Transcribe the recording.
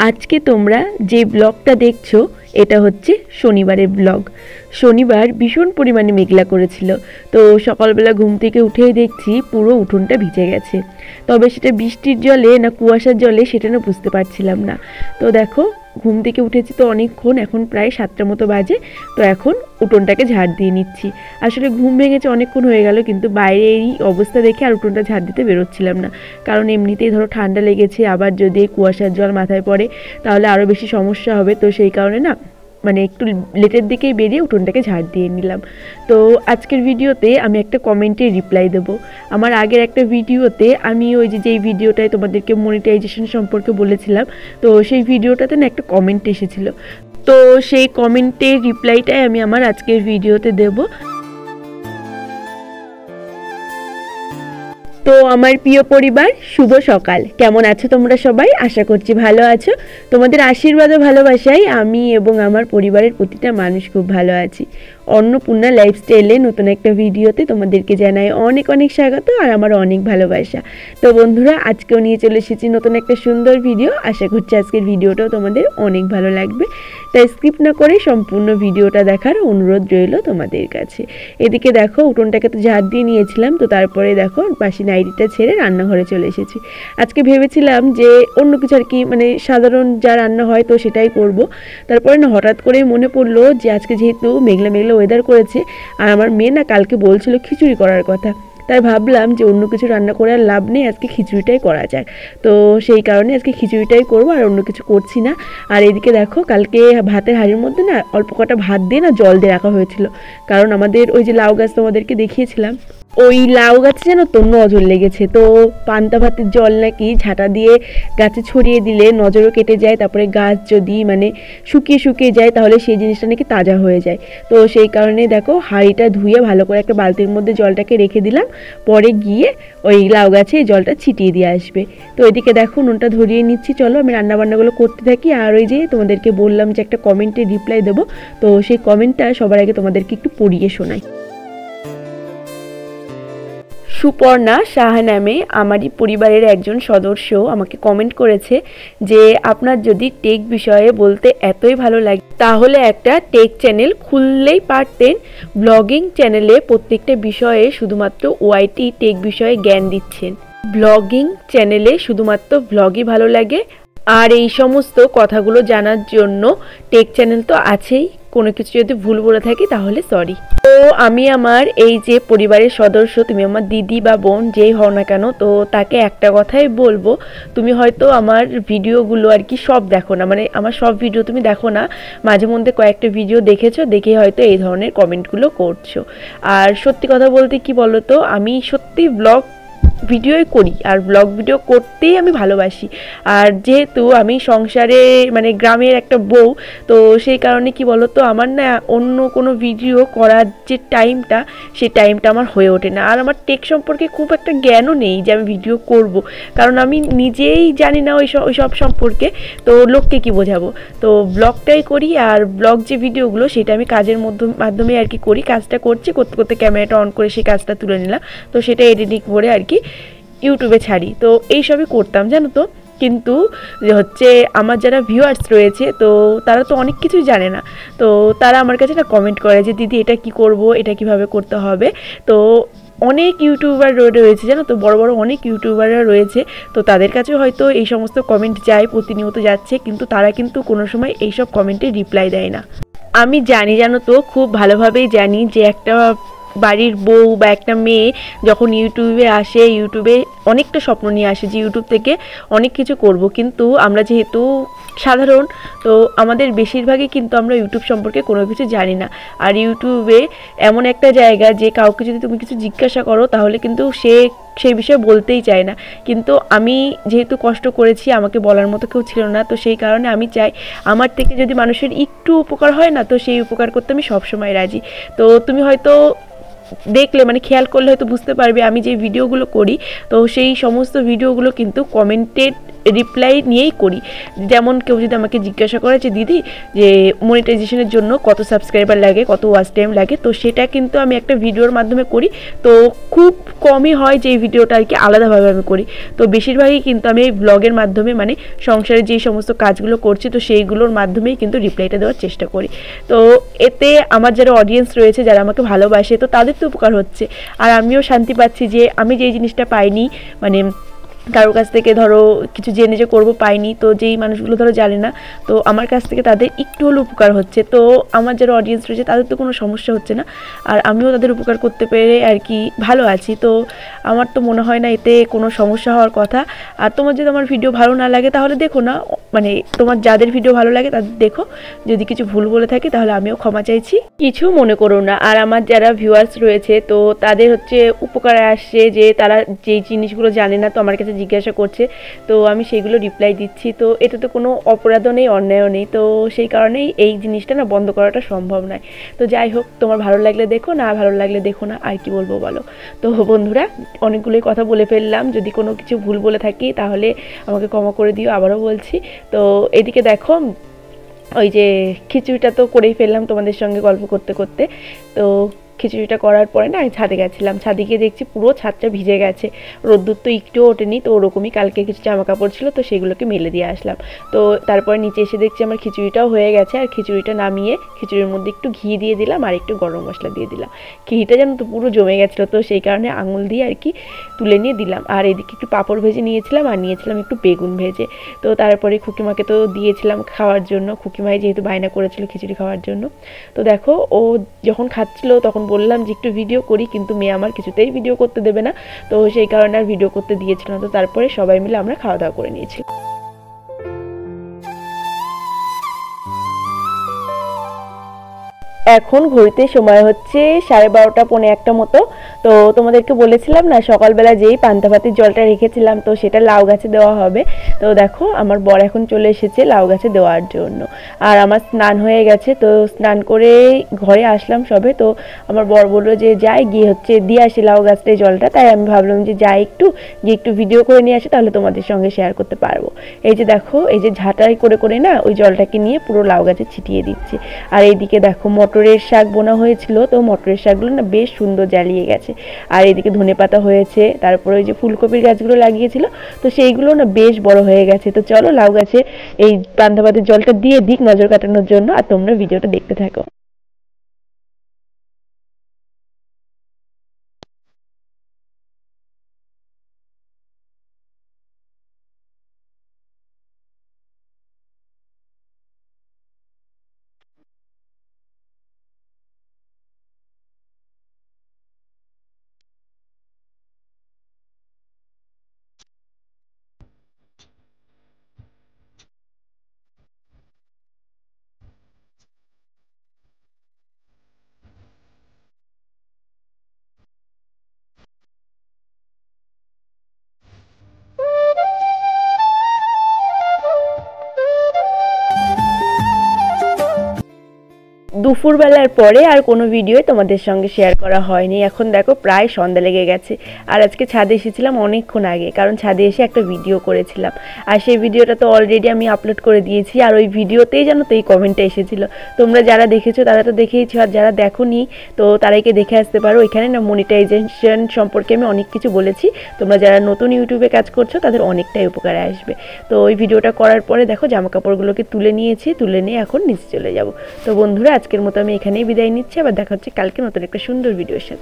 আজকে তোমরা যে ব্লগটা দেখছো এটা হচ্ছে শনিবারের ব্লগ। শনিবার ভীষণ পরিমাণে মেঘলা করেছিল, তো সকালবেলা ঘুম থেকে উঠেই দেখছি পুরো উঠোনটা ভিজে গেছে। তবে সেটা বৃষ্টির জলে না কুয়াশার জলে সেটা না বুঝতে পারছিলাম না। তো দেখো ঘুম থেকে উঠেছি তো অনেকক্ষণ, এখন প্রায় 7টার মতো বাজে। তো এখন উঠোনটাকে ঝাড় দিয়ে নিচ্ছি। আসলে ঘুম ভেঙেছে অনেকক্ষণ হয়ে গেল, কিন্তু বাইরে এই অবস্থা দেখে আর উঠোনটা ঝাড় দিতে বেরোচ্ছিলাম না। কারণ এমনিতেই ধরো ঠান্ডা লেগেছে, আবার যদি এই কুয়াশার জল মাথায় পড়ে তাহলে আরও বেশি সমস্যা হবে। তো সেই কারণে না মানে একটু লেটের দিকেই বেরিয়ে উঠোনটাকে ঝাড় দিয়ে নিলাম। তো আজকের ভিডিওতে আমি একটা কমেন্টে রিপ্লাই দেবো। আমার আগের একটা ভিডিওতে আমি ওই যেই ভিডিওটায় তোমাদেরকে মনিটাইজেশন সম্পর্কে বলেছিলাম, তো সেই ভিডিওটাতে না একটা কমেন্ট এসেছিলো। তো সেই কমেন্টের রিপ্লাইটাই আমি আমার আজকের ভিডিওতে দেবো। তো আমার প্রিয় পরিবার, শুভ সকাল। কেমন আছো তোমরা সবাই? আশা করছি ভালো আছো। তোমাদের আশীর্বাদ ও ভালোবাসায় আমি এবং আমার পরিবারের প্রতিটা মানুষ খুব ভালো আছি। অন্নপূর্ণা লাইফস্টাইলে নতুন একটা ভিডিওতে তোমাদেরকে জানাই অনেক অনেক স্বাগত আর আমার অনেক ভালোবাসা। তো বন্ধুরা, আজকেও নিয়ে চলে এসেছি নতুন একটা সুন্দর ভিডিও। আশা করছি আজকের ভিডিওটাও তোমাদের অনেক ভালো লাগবে, তাই স্কিপ না করে সম্পূর্ণ ভিডিওটা দেখার অনুরোধ রইল তোমাদের কাছে। এদিকে দেখো উঠোনটাকে তো ঝাড় দিয়ে নিয়েছিলাম, তো তারপরে দেখো বাসি নাইটিটা ছেড়ে রান্নাঘরে চলে এসেছি। আজকে ভেবেছিলাম যে অন্য কিছু আর কি, মানে সাধারণ যা রান্না হয় তো সেটাই করব। তারপরে না হঠাৎ করেই মনে পড়লো যে আজকে যেহেতু মেঘলা মেঘলা ওয়েদার করেছে, আর আমার মেয়ে না কালকে বলছিল খিচুড়ি করার কথা, তাই ভাবলাম যে অন্য কিছু রান্না করে আর লাভ নেই, আজকে খিচুড়িটাই করা যাক। তো সেই কারণে আজকে খিচুড়িটাই করবো, আর অন্য কিছু করছি না। আর এদিকে দেখো কালকে ভাতের হাঁড়ির মধ্যে না অল্প কটা ভাত দিয়ে না জল দিয়ে রাখা হয়েছিল, কারণ আমাদের ওই যে লাউ গাছ তোমাদেরকে দেখিয়েছিলাম, ওই লাউ গাছে যেন তো নজর লেগেছে। তো পান্তা ভাতের জল নাকি ঝাঁটা দিয়ে গাছে ছড়িয়ে দিলে নজরও কেটে যায়, তারপরে গাছ যদি মানে শুকিয়ে যায় তাহলে সেই জিনিসটা নাকি তাজা হয়ে যায়। তো সেই কারণে দেখো হাঁড়িটা ধুয়ে ভালো করে একটা বালতির মধ্যে জলটাকে রেখে দিলাম, পরে গিয়ে ওই লাউ গাছে জলটা ছিটিয়ে দিয়ে আসবে। তো এদিকে দেখো নুনটা ধরিয়ে নিচ্ছি, চলো আমি রান্নাবান্নাগুলো করতে থাকি। আর ওই যে তোমাদেরকে বললাম যে একটা কমেন্টে রিপ্লাই দেবো, তো সেই কমেন্টটা সবার আগে তোমাদেরকে একটু পড়িয়ে শোনাই। সুপর্ণা সাহা নামে আমারই পরিবারের একজন সদস্য আমাকে কমেন্ট করেছে যে আপনার যদি টেক বিষয়ে বলতে এতই ভালো লাগে তাহলে একটা টেক চ্যানেল খুললেই পারতেন। ব্লগিং চ্যানেলে প্রত্যেকটা বিষয়ে শুধুমাত্র ওআইটি টেক বিষয়ে জ্ঞান দিচ্ছেন। ব্লগিং চ্যানেলে শুধুমাত্র ব্লগই ভালো লাগে, আর এই সমস্ত কথাগুলো জানার জন্য টেক চ্যানেল তো আছেই। কোনো কিছু যদি ভুল বলে থাকি তাহলে সরি। তো আমি আমার এই যে পরিবারের সদস্য, তুমি আমার দিদি বা বোন যেই হও না কেন, তো তাকে একটা কথাই বলবো, তুমি হয়তো আমার ভিডিওগুলো আর কি সব দেখো না, মানে আমার সব ভিডিও তুমি দেখো না, মাঝে মধ্যে কয়েকটা ভিডিও দেখেছো, দেখে হয়তো এই ধরনের কমেন্টগুলো করছো। আর সত্যি কথা বলতে কি বলো তো, আমি সত্যি ব্লগ ভিডিওই করি আর ব্লগ ভিডিও করতেই আমি ভালোবাসি। আর যেহেতু আমি সংসারে মানে গ্রামের একটা বউ, তো সেই কারণে কি বলতো আমার না অন্য কোনো ভিডিও করার যে টাইমটা, সেই টাইমটা আমার হয়ে ওঠে না। আর আমার টেক সম্পর্কে খুব একটা জ্ঞানও নেই যে আমি ভিডিও করব, কারণ আমি নিজেই জানি না ওই সব সম্পর্কে, তো লোককে কি বোঝাবো। তো ব্লগটাই করি, আর ব্লগ যে ভিডিওগুলো সেটা আমি কাজের মাধ্যমে আর কি করি। কাজটা করতে করতে ক্যামেরাটা অন করে সেই কাজটা তুলে নিলাম, তো সেটা এডিটিং করে আর কি ইউটিউবে ছাড়ি। তো এইসবই করতাম জানো তো, কিন্তু হচ্ছে আমার যারা ভিউয়ার্স রয়েছে তো তারা তো অনেক কিছুই জানে না। তো তারা আমার কাছে না কমেন্ট করে যে দিদি এটা কি করব, এটা কিভাবে করতে হবে। তো অনেক ইউটিউবার রয়েছে জানো তো, বড় বড় অনেক ইউটিউবাররা রয়েছে, তো তাদের কাছে হয়তো এই সমস্ত কমেন্ট যায়, প্রতিনিয়ত যাচ্ছে, কিন্তু তারা কিন্তু কোনো সময় এইসব কমেন্টে রিপ্লাই দেয় না। আমি জানি জানো তো, খুব ভালোভাবেই জানি যে একটা বাড়ির বউ বা একটা মেয়ে যখন ইউটিউবে আসে, ইউটিউবে অনেকটা স্বপ্ন নিয়ে আসে যে ইউটিউব থেকে অনেক কিছু করব, কিন্তু আমরা যেহেতু সাধারণ, তো আমাদের বেশিরভাগই কিন্তু আমরা ইউটিউব সম্পর্কে কোনো কিছু জানি না। আর ইউটিউবে এমন একটা জায়গা যে কাউকে যদি তুমি কিছু জিজ্ঞাসা করো তাহলে কিন্তু সেই বিষয়ে বলতেই চায় না। কিন্তু আমি যেহেতু কষ্ট করেছি, আমাকে বলার মতো কেউ ছিল না, তো সেই কারণে আমি চাই আমার থেকে যদি মানুষের একটু উপকার হয় না, তো সেই উপকার করতে আমি সবসময় রাজি। তো তুমি হয়তো দেখলে মানে খেয়াল করলে হয়তো বুঝতে পারবে আমি যে ভিডিওগুলো করি, তো সেই সমস্ত ভিডিওগুলো কিন্তু কমেন্টেড রিপ্লাই নিয়েই করি। যেমন কেউ যদি আমাকে জিজ্ঞাসা করে যে দিদি যে মনিটাইজেশনের জন্য কত সাবস্ক্রাইবার লাগে, কত ওয়াচ টাইম লাগে, তো সেটা কিন্তু আমি একটা ভিডিওর মাধ্যমে করি। তো খুব কমই হয় যে এই ভিডিওটা আর কি আলাদাভাবে আমি করি। তো বেশিরভাগই কিন্তু আমি এই ব্লগের মাধ্যমে মানে সংসারে যেই সমস্ত কাজগুলো করছি তো সেইগুলোর মাধ্যমেই কিন্তু রিপ্লাইটা দেওয়ার চেষ্টা করি। তো এতে আমার যারা অডিয়েন্স রয়েছে, যারা আমাকে ভালোবাসে, তো তাদের তো উপকার হচ্ছে, আর আমিও শান্তি পাচ্ছি যে আমি যেই জিনিসটা পাইনি, মানে কারোর কাছ থেকে ধরো কিছু জেনে যে করবো পাইনি, তো যেই মানুষগুলো ধরো জানে না, তো আমার কাছ থেকে তাদের একটু হলেও উপকার হচ্ছে। তো আমার যারা অডিয়েন্স রয়েছে তাদের তো কোনো সমস্যা হচ্ছে না, আর আমিও তাদের উপকার করতে পেরে আর কি ভালো আছি। তো আমার তো মনে হয় না এতে কোনো সমস্যা হওয়ার কথা। আর তোমার যদি আমার ভিডিও ভালো না লাগে তাহলে দেখো না, মানে তোমার যাদের ভিডিও ভালো লাগে তাদের দেখো, যদি কিছু ভুল বলে থাকি তাহলে আমিও ক্ষমা চাইছি, কিছু মনে করো না। আর আমার যারা ভিউয়ার্স রয়েছে তো তাদের হচ্ছে উপকারে আসছে যে তারা যেই জিনিসগুলো জানে না তো আমার কাছে জিজ্ঞাসা করছে, তো আমি সেগুলো রিপ্লাই দিচ্ছি। তো এতে তো কোনো অপরাধও নেই, অন্যায়ও নেই, তো সেই কারণেই এই জিনিসটা না বন্ধ করাটা সম্ভব নয়। তো যাই হোক, তোমার ভালো লাগলে দেখো, না ভালো লাগলে দেখো না, আর কি বলবো বলো। তো বন্ধুরা, অনেকগুলোই কথা বলে ফেললাম, যদি কোনো কিছু ভুল বলে থাকি তাহলে আমাকে ক্ষমা করে দিও, আবারও বলছি। তো এদিকে দেখো, ওই যে খিচুড়িটা তো করেই ফেললাম তোমাদের সঙ্গে গল্প করতে করতে। তো খিচুড়িটা করার পরে না আমি ছাদে গেছিলাম, ছাদে গিয়ে দেখছি পুরো ছাদটা ভিজে গেছে, রোদ্দুর তো একটুও ওঠেনি। তো ওরকমই কালকে কিছু জামা কাপড় ছিল, তো সেগুলোকে মেলে দিয়ে আসলাম। তো তারপরে নিচে এসে দেখছি আমার খিচুড়িটাও হয়ে গেছে, আর খিচুড়িটা নামিয়ে খিচুড়ির মধ্যে একটু ঘি দিয়ে দিলাম আর একটু গরম মশলা দিয়ে দিলাম। ঘিটা যেন তো পুরো জমে গেছিলো, তো সেই কারণে আঙুল দিয়ে আর কি তুলে নিয়ে দিলাম। আর এদিকে একটু পাঁপড় ভেজে নিয়েছিলাম, আর নিয়েছিলাম একটু বেগুন ভেজে। তো তারপরে খুকিমাকে তো দিয়েছিলাম খাওয়ার জন্য, খুকিমাই যেহেতু বায়না করেছিল খিচুড়ি খাওয়ার জন্য। তো দেখো, ও যখন খাচ্ছিল তখন বললাম যে একটু ভিডিও করি, কিন্তু মেয়ে আমার কিছুতেই ভিডিও করতে দেবে না, তো সেই কারণে আর ভিডিও করতে দিয়েছিল না। তো তারপরে সবাই মিলে আমরা খাওয়া দাওয়া করে নিয়েছি। এখন ঘড়িতে সময় হচ্ছে 12:30 পৌনে 1টা মতো। তো তোমাদেরকে বলেছিলাম না সকালবেলা যেই পান্তা ভাতের জলটা রেখেছিলাম তো সেটা লাউ গাছে দেওয়া হবে। তো দেখো আমার বর এখন চলে এসেছে লাউ গাছে দেওয়ার জন্য, আর আমার স্নান হয়ে গেছে। তো স্নান করে ঘরে আসলাম সবে। তো আমার বর বললো যে যাই গিয়ে হচ্ছে দিয়ে আসি লাউ গাছটায় জলটা, তাই আমি ভাবলাম যে যাই গিয়ে একটু ভিডিও করে নিয়ে আসি, তাহলে তোমাদের সঙ্গে শেয়ার করতে পারবো। এই যে দেখো, এই যে ঝাঁটাই করে করে না ওই জলটাকে নিয়ে পুরো লাউ গাছে ছিটিয়ে দিচ্ছি। আর এইদিকে দেখো মটরের শাক বোনা হয়েছিল, তো মটরের শাকগুলো না বেশ সুন্দর জ্বালিয়ে গেছে। আর এদিকে ধনেপাতা হয়েছে, তারপরে ওই যে ফুলকপির গাছগুলো লাগিয়েছিল তো সেইগুলো না বেশ বড় হয়ে গেছে। তো চলো লাউ গাছে এই পান্তা ভাতের জলটা দিয়ে দিক নজর কাটানোর জন্য, আর তোমরা ভিডিওটা দেখতে থাকো। দুপুরবেলার পরে আর কোনো ভিডিও তোমাদের সঙ্গে শেয়ার করা হয়নি। এখন দেখো প্রায় সন্ধ্যা লেগে গেছে, আর আজকে ছাদে এসেছিলাম অনেকক্ষণ আগে, কারণ ছাদে এসে একটা ভিডিও করেছিলাম, আর সেই ভিডিওটা তো অলরেডি আমি আপলোড করে দিয়েছি। আর ওই ভিডিওতেই জানো তো এই কমেন্টটা এসেছিলো, তোমরা যারা দেখেছো তারা তো দেখেইছো, আর যারা দেখোনি তো তারাইকে দেখে আসতে পারো। এখানে না মনিটাইজেশন সম্পর্কে আমি অনেক কিছু বলেছি, তোমরা যারা নতুন ইউটিউবে কাজ করছো তাদের অনেকটাই উপকারে আসবে। তো ওই ভিডিওটা করার পরে দেখো জামা কাপড়গুলোকে তুলে নিয়েছি, তুলে নিয়ে এখন নিচে চলে যাব। তো বন্ধুরা, আজকের মতো আমি এখানেই বিদায় নিচ্ছি, আবার দেখা হচ্ছে কালকে নতুন একটা সুন্দর ভিডিওর সাথে।